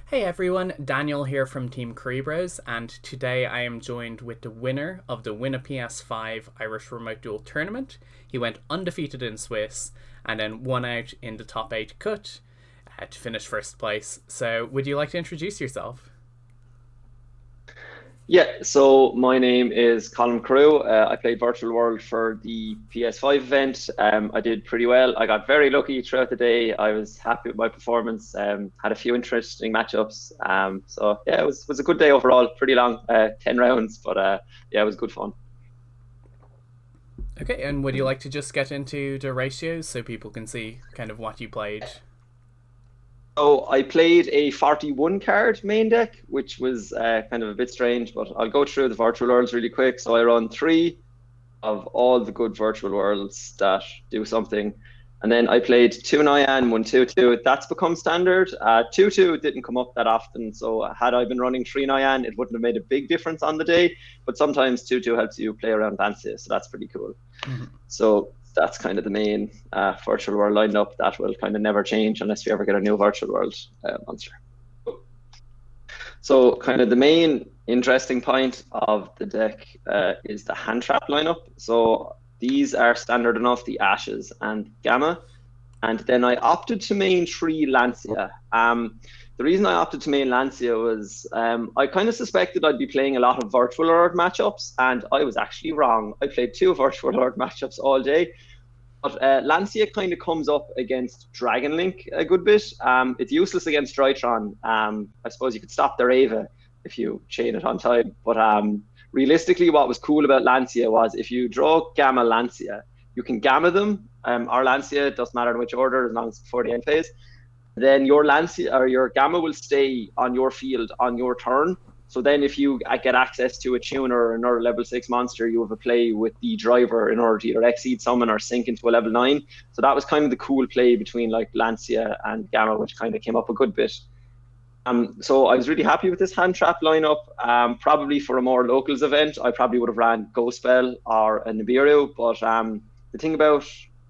Hey everyone, Daniel here from Team Kuribrohs, and today I am joined with the winner of the Win-A-PS5 Irish Remote Duel Tournament. He went undefeated in Swiss and then won out in the top 8 cut to finish first place. So, would you like to introduce yourself? Yeah, so my name is Colm Carew. I played Virtual World for the PS5 event. I did pretty well. I got very lucky throughout the day. I was happy with my performance. Had a few interesting matchups. So yeah, it was a good day overall. Pretty long, 10 rounds, but yeah, it was good fun. Okay, and would you like to just get into the ratios so people can see kind of what you played? So I played a 41 card main deck, which was kind of a bit strange, but I'll go through the virtual worlds really quick. So I run three of all the good virtual worlds that do something. And then I played two Nyan, one 2-2. That's become standard. 2-2 didn't come up that often. So had I been running three Nyan, it wouldn't have made a big difference on the day. But sometimes 2-2 helps you play around Lancia. So that's pretty cool. Mhm. So that's kind of the main virtual world lineup that will kind of never change unless we ever get a new virtual world monster. So kind of the main interesting point of the deck is the hand trap lineup. So these are standard enough, the Ashes and Gamma. And then I opted to main three Lancia. The reason I opted to main Lancia was I kind of suspected I'd be playing a lot of Virtual Lord matchups, and I was actually wrong. I played two Virtual Lord matchups all day. But Lancia kind of comes up against Dragon Link a good bit. It's useless against Drytron. I suppose you could stop their Ava if you chain it on time. But realistically, what was cool about Lancia was if you draw Gamma Lancia, you can Gamma them, or Lancia, it doesn't matter in which order, as long as it's before the end phase. Then your Lancia or your Gamma will stay on your field on your turn. So then if you get access to a tuner or another level 6 monster, you have a play with the driver in order to either exceed summon or sink into a level 9. So that was kind of the cool play between like Lancia and Gamma, which kind of came up a good bit. So I was really happy with this hand trap lineup. Probably for a more locals event, I probably would have ran Ghost Spell or a Nibiru. But the thing about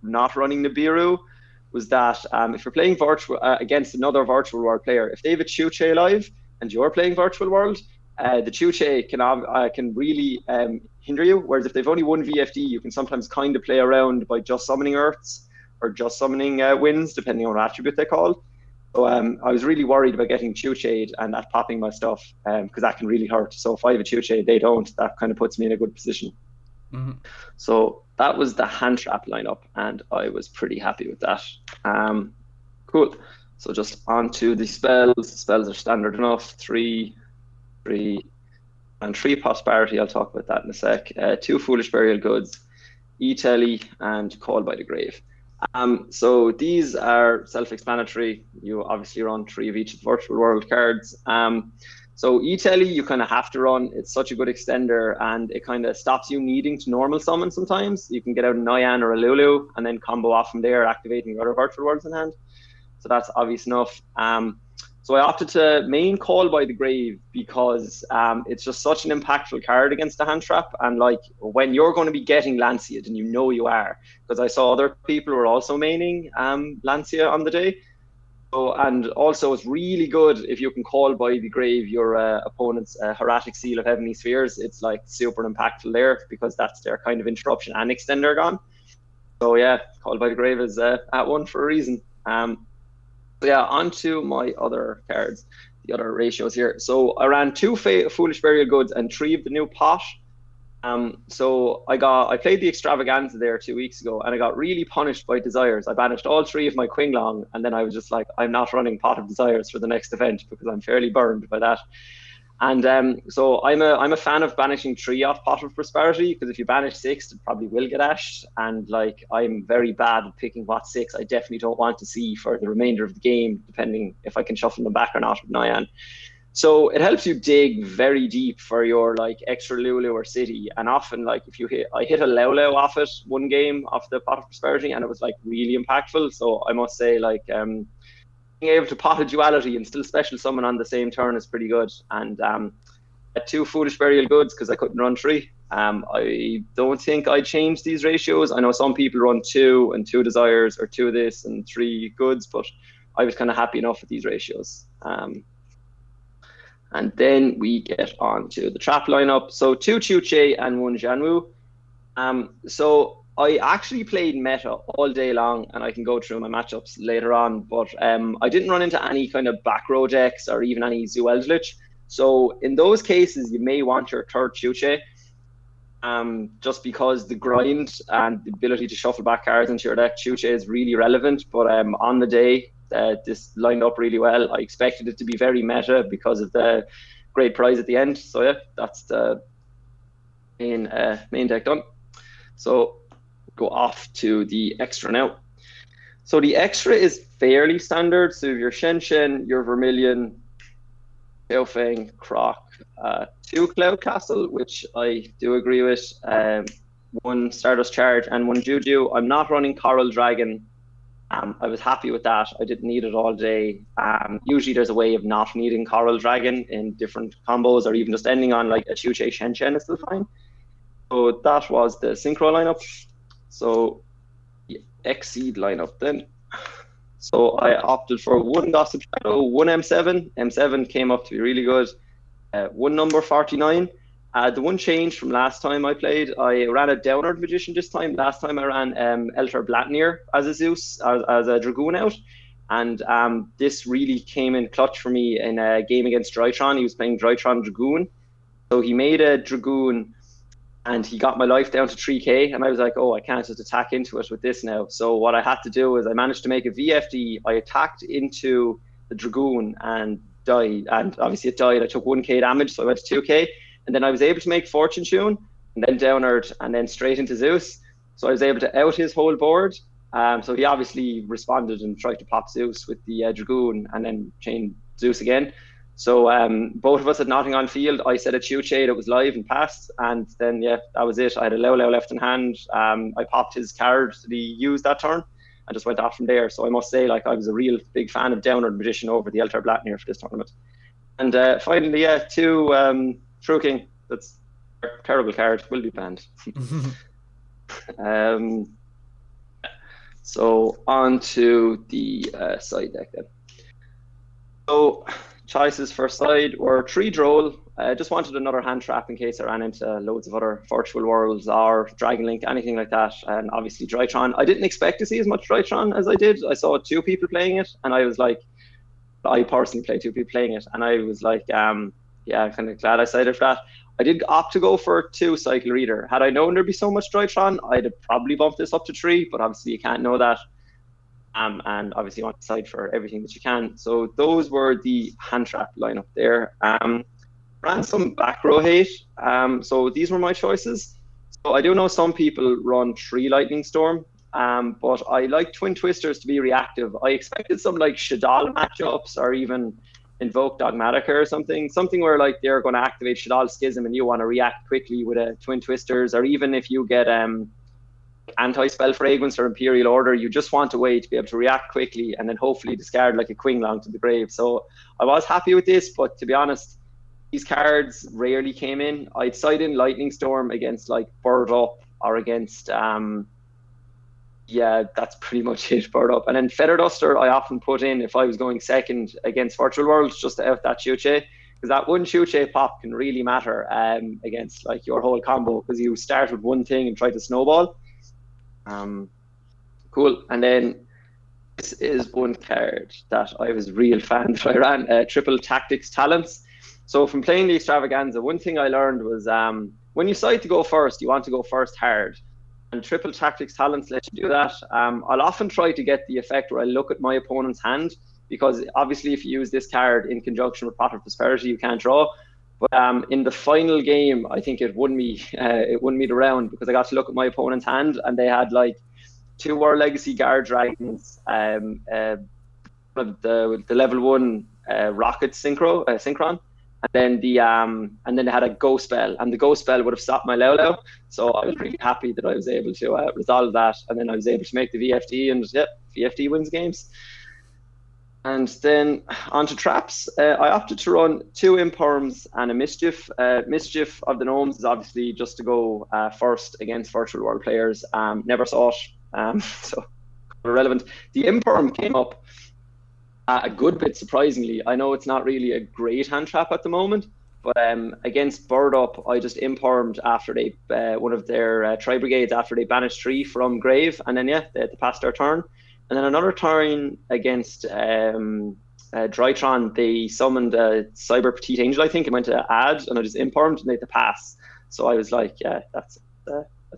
not running Nibiru was that if you're playing virtual against another virtual world player, if they have a Chuche live and you're playing virtual world, the Chuche can really hinder you. Whereas if they've only one VFD, you can sometimes kind of play around by just summoning Earths or just summoning Winds, depending on what attribute they call. So I was really worried about getting Chuche and that popping my stuff because that can really hurt. So if I have a Chuche, they don't. That kind of puts me in a good position. Mhm. So that was the hand trap lineup, and I was pretty happy with that. Cool. So just on to the spells. Spells are standard enough. Three, and three prosperity. I'll talk about that in a sec. Two foolish burial goods, E-Telly, and Call by the Grave. So these are self-explanatory. You obviously run three of each of the virtual world cards. So E-Telly, you kind of have to run. It's such a good extender, and it kind of stops you needing to normal summon sometimes. You can get out a Nyan or a Lulu, and then combo off from there, activating your other virtual worlds in hand. So that's obvious enough. So I opted to main Call by the Grave because it's just such an impactful card against the hand trap. And like when you're going to be getting Lancia, then you know you are. Because I saw other people were also maining Lancia on the day. So, and also it's really good if you can Call by the Grave your opponent's Hieratic Seal of Heavenly Spheres. It's like super impactful there because that's their kind of interruption and extender gone. So yeah, Call by the Grave is at one for a reason. So yeah, on to my other cards, the other ratios here. So I ran two Foolish Burial Goods and three of the new pot. So I played the Extravaganza there 2 weeks ago, and I got really punished by Desires. I banished all three of my Quinglong, and then I was just like, I'm not running Pot of Desires for the next event because I'm fairly burned by that. And so I'm a fan of banishing three off Pot of Prosperity because if you banish six, it probably will get ashed. And like I'm very bad at picking what six I definitely don't want to see for the remainder of the game, depending if I can shuffle them back or not with Nyan. So it helps you dig very deep for your like extra Lulu or City. And often like if you I hit a Lolo off it one game off the Pot of Prosperity, and it was like really impactful. So I must say like being able to pot a duality and still special summon on the same turn is pretty good. And two foolish burial goods because I couldn't run three. I don't think I changed these ratios. I know some people run two and two desires or two this and three goods, but I was kind of happy enough with these ratios. And then we get on to the trap lineup. So 2 Chuche and 1 Jianwu. So I actually played meta all day long, and I can go through my matchups later on, but I didn't run into any kind of back row decks or even any Zoo Eldritch. So in those cases, you may want your third Chuche, just because the grind and the ability to shuffle back cards into your deck, Chuche is really relevant. But on the day, this lined up really well. I expected it to be very meta because of the great prize at the end. So yeah, that's the main deck done. So go off to the extra now. So the extra is fairly standard. So your Shen, your Vermilion, Xiaofeng, Croc, 2 Cloud Castle, which I do agree with, 1 Stardust Charge and 1 Juju. I'm not running Coral Dragon. I was happy with that. I didn't need it all day. Usually there's a way of not needing Coral Dragon in different combos, or even just ending on like a Chuche Shen is still fine. So that was the Synchro lineup. So the Exceed lineup then. So I opted for 1 Gossip Shadow, 1 M7. M7 came up to be really good. 1 number 49. The one change from last time I played, I ran a Downward Magician this time. Last time I ran Elter Blatnir as a Zeus, as a Dragoon out. And this really came in clutch for me in a game against Drytron. He was playing Drytron Dragoon. So he made a Dragoon, and he got my life down to 3k, and I was like, oh, I can't just attack into it with this now. So what I had to do is I managed to make a VFD. I attacked into the Dragoon and died, and obviously it died. I took 1k damage, so I went to 2k, and then I was able to make Fortune Tune, and then Downward, and then straight into Zeus. So I was able to out his whole board. So he obviously responded and tried to pop Zeus with the Dragoon, and then chain Zeus again. So both of us had nothing on field. I said a Chuche that was live and passed, and then yeah, that was it. I had a Leo left in hand. I popped his card that he used that turn, and just went off from there. So I must say, like, I was a real big fan of Downward Magician over the Elter Blatnir for this tournament. And finally, yeah, 2 True King. That's a terrible card. Will be banned. So on to the side deck then. So choices for side were 3 Droll. I just wanted another hand trap in case I ran into loads of other virtual worlds or Dragon Link, anything like that. And obviously Drytron. I didn't expect to see as much Drytron as I did. I saw 2 people playing it, and I was like, I personally played 2 people playing it, and I was like, yeah, kind of glad I sided for that. I did opt to go for 2 Cycle Reader. Had I known there'd be so much Drytron, I'd have probably bumped this up to 3, but obviously you can't know that. And obviously you want to side for everything that you can. So those were the hand trap lineup there. Ran some back row hate. So these were my choices. So I do know some people run 3 Lightning Storm, but I like Twin Twisters to be reactive. I expected some like Shadal matchups, or even Invoke Dogmatica or something where like they're going to activate Shadal Schism and you want to react quickly with a Twin Twisters, or even if you get Anti-Spell Fragrance or Imperial Order, you just want a way to be able to react quickly and then hopefully discard like a Quinglong to the grave. So I was happy with this, but to be honest, these cards rarely came in. I'd side in Lightning Storm against like Bird Up, or against yeah, that's pretty much it, Bird Up. And then Feather Duster I often put in if I was going second against Virtual Worlds, just to out that Chuche, because that 1 Chuche pop can really matter against like your whole combo, because you start with one thing and try to snowball. Cool. And then this is one card that I was real fan that I ran, Triple Tactics Talents. So from playing the Extravaganza, one thing I learned was when you decide to go first, you want to go first hard. And Triple Tactics Talents let you do that. I'll often try to get the effect where I look at my opponent's hand, because obviously if you use this card in conjunction with Pot of Prosperity, you can't draw. But in the final game, I think it won me the round, because I got to look at my opponent's hand, and they had like 2 World Legacy Guard Dragons, the level 1 Rocket Synchron, and then they had a Go Spell, and the Go Spell would have stopped my Leo. So I was really happy that I was able to resolve that, and then I was able to make the VFD, and yep, VFD wins games. And then onto traps, I opted to run 2 Imperms and a Mischief. Mischief of the Gnomes is obviously just to go first against Virtual World players. Never saw it, so irrelevant. The Imperm came up A good bit, surprisingly. I know it's not really a great hand trap at the moment, but against Bird Up, I just impermed after they one of their tri brigades after they banished 3 from Grave, and then yeah, they had to pass their turn, and then another turn against Drytron, they summoned a Cyber Petite Angel, I think, and went to add, and I just impermed and they had to pass. So I was like, yeah, that's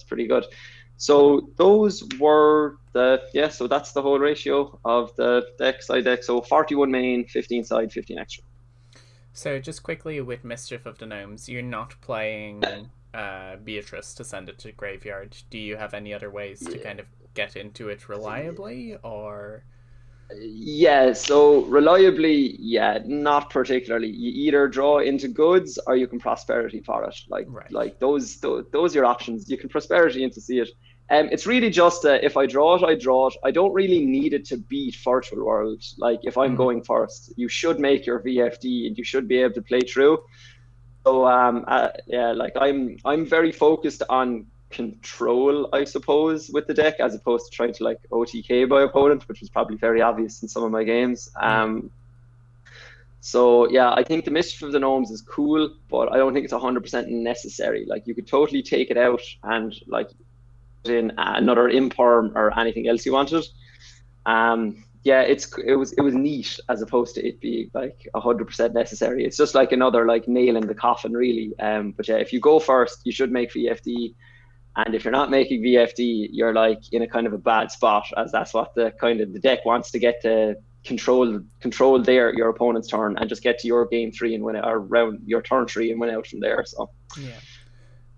pretty good. So those were so that's the whole ratio of the deck, side deck. So 41 main, 15 side, 15 extra. So just quickly with Mischief of the Gnomes, you're not playing Beatrice to send it to graveyard. Do you have any other ways to kind of get into it reliably, or? Yeah, so reliably, yeah, not particularly. You either draw into goods or you can prosperity for it. Like those are your options. You can prosperity into see it. It's really just if I draw it, I draw it. I don't really need it to beat Virtual World. Like if I'm going first, you should make your VFD and you should be able to play through. So yeah, like I'm very focused on control, I suppose, with the deck, as opposed to trying to like OTK by opponent, which was probably very obvious in some of my games. So yeah, I think the Mischief of the Gnomes is cool, but I don't think it's 100% necessary. Like you could totally take it out and like put in another imperm or anything else you wanted. Yeah, it was neat as opposed to it being like 100% necessary. It's just like another like nail in the coffin, really. But yeah, if you go first, you should make VFD. And if you're not making VFD, you're like in a kind of a bad spot, as that's what the kind of the deck wants to get to control your opponent's turn and just get to your game 3 and win it, or round your turn 3 and win out from there. So yeah.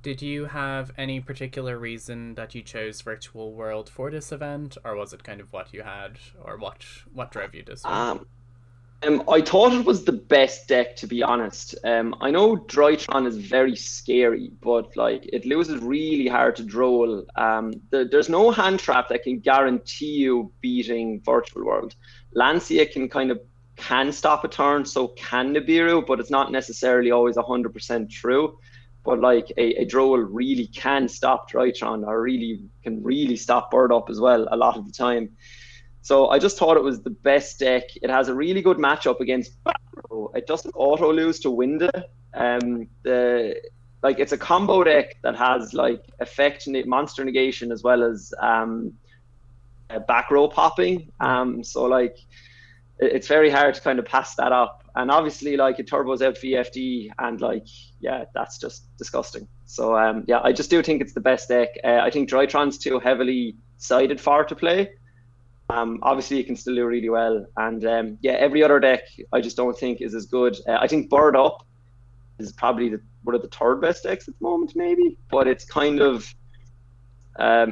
Did you have any particular reason that you chose Virtual World for this event, or was it kind of what you had, or what drove you this one? I thought it was the best deck, to be honest. I know Drytron is very scary, but like it loses really hard to droll. There's no hand trap that can guarantee you beating Virtual World. Lancia can stop a turn, so can Nibiru, but it's not necessarily always 100% true. But like a droll really can stop Drytron, or can really stop Bird Up as well a lot of the time. So I just thought it was the best deck. It has a really good matchup against Backrow. It doesn't auto lose to Winda. It's a combo deck that has like effect monster negation as well as back row popping. So like it's very hard to kind of pass that up. And obviously like it turbos out VFD, and like yeah, that's just disgusting. So yeah, I just do think it's the best deck. I think Drytron's too heavily sided for to play. Obviously, it can still do really well, and yeah, every other deck I just don't think is as good. I think Bird Up is probably one of the third best decks at the moment, maybe, but it's kind of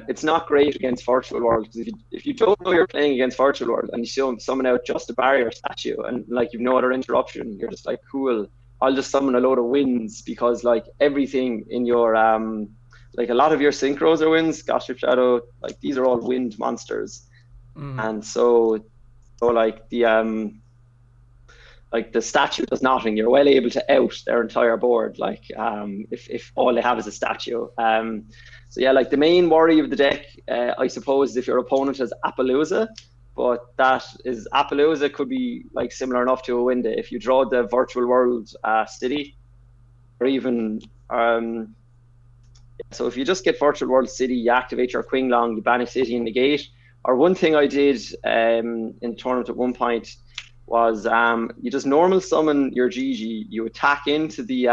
it's not great against Virtual World, because if you don't know you're playing against Virtual World and you summon out just a barrier statue and like you've no other interruption, you're just like, cool, I'll just summon a load of wins, because like everything in your like a lot of your synchros are wins. Gossip Shadow, like these are all wind monsters. And so like the statue does nothing. You're well able to out their entire board, like if all they have is a statue. So yeah, like the main worry of the deck, I suppose, is if your opponent has Appaloosa, but Appaloosa could be like similar enough to a Winda. If you draw the Virtual World City, or even so if you just get Virtual World City, you activate your Qinglong, you banish City and negate. Or one thing I did in tournament at one point was you just normal summon your Gigi, you attack into the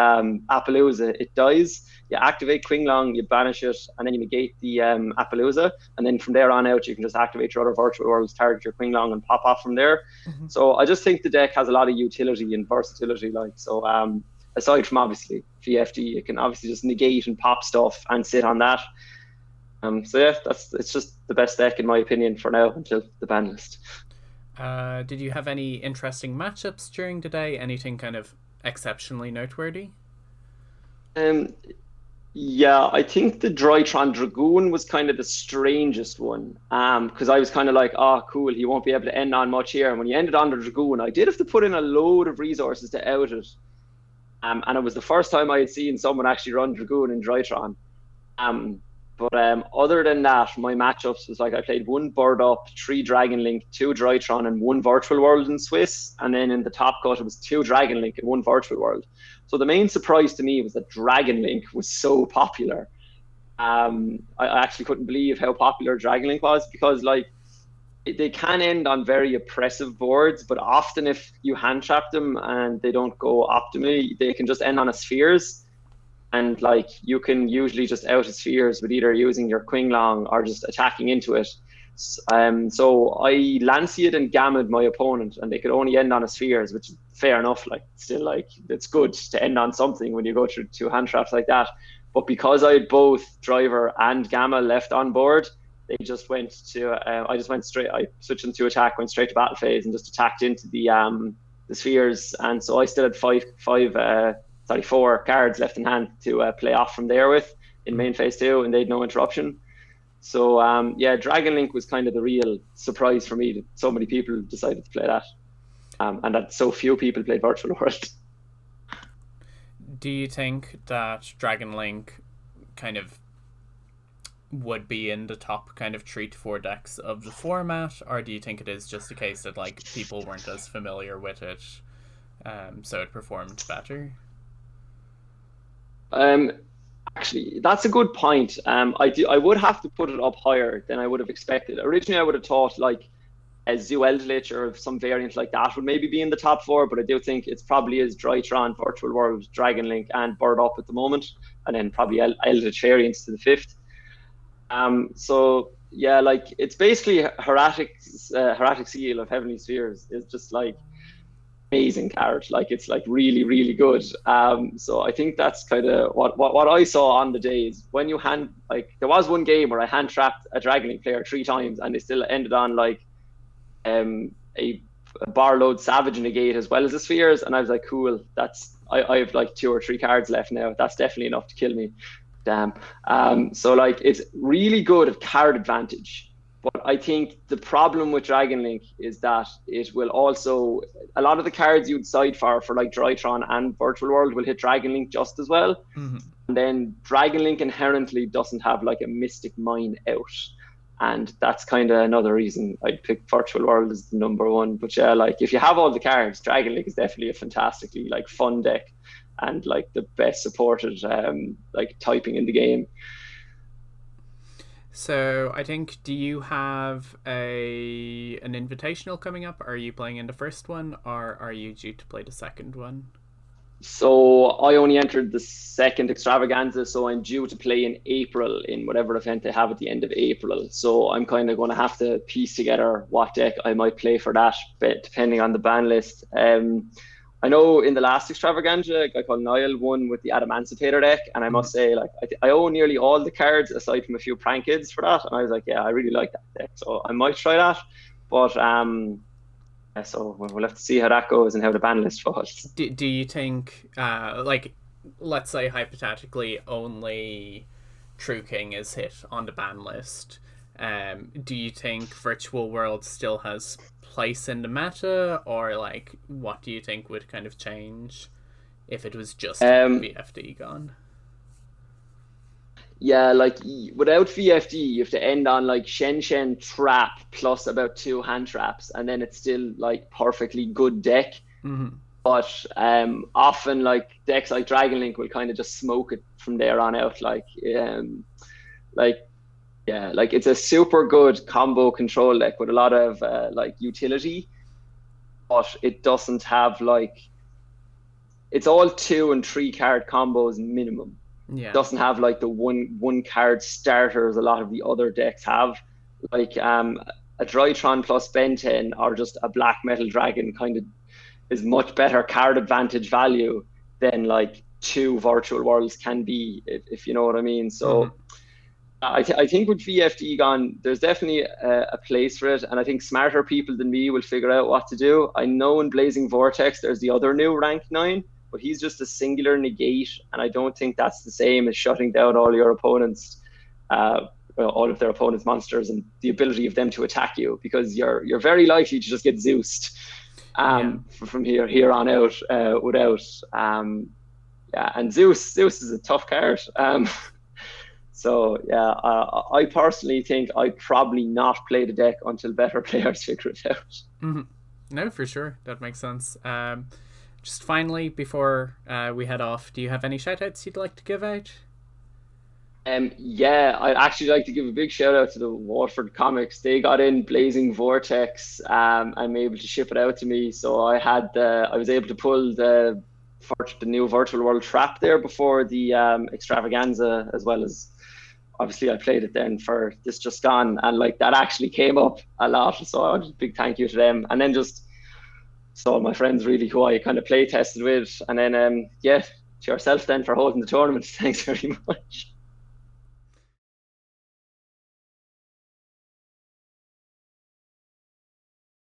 Appaloosa, it dies, you activate Qinglong, you banish it, and then you negate the Appaloosa, and then from there on out you can just activate your other Virtual Worlds, target your Qinglong, and pop off from there. So I just think the deck has a lot of utility and versatility, like so. Aside from obviously VFD, it can obviously just negate and pop stuff and sit on that. So yeah, it's just the best deck in my opinion for now until the ban list. Did you have any interesting matchups during the day? Anything kind of exceptionally noteworthy? Yeah, I think the Drytron Dragoon was kind of the strangest one. Because I was kind of like, oh cool, he won't be able to end on much here. And when he ended on the Dragoon, I did have to put in a load of resources to out it. And it was the first time I had seen someone actually run Dragoon in Drytron. But other than that, my matchups was like I played 1 Bird Up, 3 Dragon Link, 2 Drytron, and 1 Virtual World in Swiss. And then in the top cut, it was 2 Dragon Link and 1 Virtual World. So the main surprise to me was that Dragon Link was so popular. I actually couldn't believe how popular Dragon Link was, because like they can end on very oppressive boards, but often if you hand trap them and they don't go optimally, they can just end on a spheres. And like you can usually just out of spheres with either using your Qinglong or just attacking into it. So I Lancia'd and Gama'd my opponent, and they could only end on a spheres, which is fair enough. Like still, like it's good to end on something when you go through 2 hand traps like that. But because I had both Driver and Gamma left on board, they just went to. I just went straight. I switched them to attack, went straight to battle phase, and just attacked into the spheres. And so I still had 4 cards left in hand to play off from there with in main phase 2, and they had no interruption. So yeah, Dragon Link was kind of the real surprise for me that so many people decided to play that, and that so few people played Virtual World. Do you think that Dragon Link kind of would be in the top kind of 3 to 4 decks of the format, or do you think it is just a case that like people weren't as familiar with it, so it performed better? Actually, that's a good point. I would have to put it up higher than I would have expected. Originally, I would have thought like a Zoo Eldritch or some variant like that would maybe be in the top 4, but I do think it's probably is Drytron, Virtual World, Dragon Link, and Bird Up at the moment, and then probably Eldritch variants to the 5th. So yeah, like it's basically Heretic Seal of Heavenly Spheres. It's just like amazing card. Like it's like really, really good. So I think that's kind of what I saw on the day is when you there was one game where I hand trapped a Dragon Link player 3 times and they still ended on like a Barload Savage Negate as well as the spheres, and I was like, cool, I have like 2 or 3 cards left now. That's definitely enough to kill me. Damn. So like it's really good at card advantage. But I think the problem with Dragon Link is that it will also, a lot of the cards you'd side for like Drytron and Virtual World will hit Dragon Link just as well. Mm-hmm. And then Dragon Link inherently doesn't have like a Mystic Mine out. And that's kind of another reason I'd pick Virtual World as the number 1. But yeah, like if you have all the cards, Dragon Link is definitely a fantastically like fun deck and like the best supported like typing in the game. So I think, do you have an invitational coming up? Are you playing in the first one, or are you due to play the second one? So I only entered the second extravaganza, so I'm due to play in April in whatever event they have at the end of April. So I'm kind of going to have to piece together what deck I might play for that, depending on the ban list. I know in the last extravaganza, a guy called Niall won with the Adamancipator deck, and I must say, like, I own nearly all the cards aside from a few prank kids for that, and I was like, yeah, I really like that deck, so I might try that. But yeah, so we'll have to see how that goes and how the ban list falls. Do you think, like, let's say hypothetically only True King is hit on the ban list, do you think Virtual World still has place in the meta, or like what do you think would kind of change if it was just VFD gone? Yeah, like without VFD you have to end on like Shen trap plus about 2 hand traps, and then it's still like perfectly good deck. Mm-hmm. But often like decks like Dragon Link will kind of just smoke it from there on out. Like yeah, like it's a super good combo control deck with a lot of like utility, but it doesn't have like, it's all 2 and 3 card combos minimum. Yeah. It doesn't have like the one card starters a lot of the other decks have. Like a Drytron plus Ben 10 or just a Black Metal Dragon kind of is much better card advantage value than like 2 Virtual Worlds can be, if you know what I mean. So I think with VFD gone, there's definitely a place for it, and I think smarter people than me will figure out what to do. I know in Blazing Vortex there's the other new rank 9, but he's just a singular negate, and I don't think that's the same as shutting down all your opponents, all of their opponents' monsters, and the ability of them to attack you, because you're very likely to just get Zeused from here on out without yeah. And Zeus is a tough card. So yeah, I personally think I'd probably not play the deck until better players figure it out. Mm-hmm. No, for sure. That makes sense. Just finally, before we head off, do you have any shout outs you'd like to give out? Yeah, I'd actually like to give a big shout out to the Waterford Comics. They got in Blazing Vortex, and able to ship it out to me. So I was able to pull the new Virtual World Trap there before the extravaganza, as well as obviously I played it then for this just gone, and like that actually came up a lot. So a big thank you to them, and then just so my friends really who I kind of play tested with, and then yeah, to yourself then for holding the tournament. Thanks very much.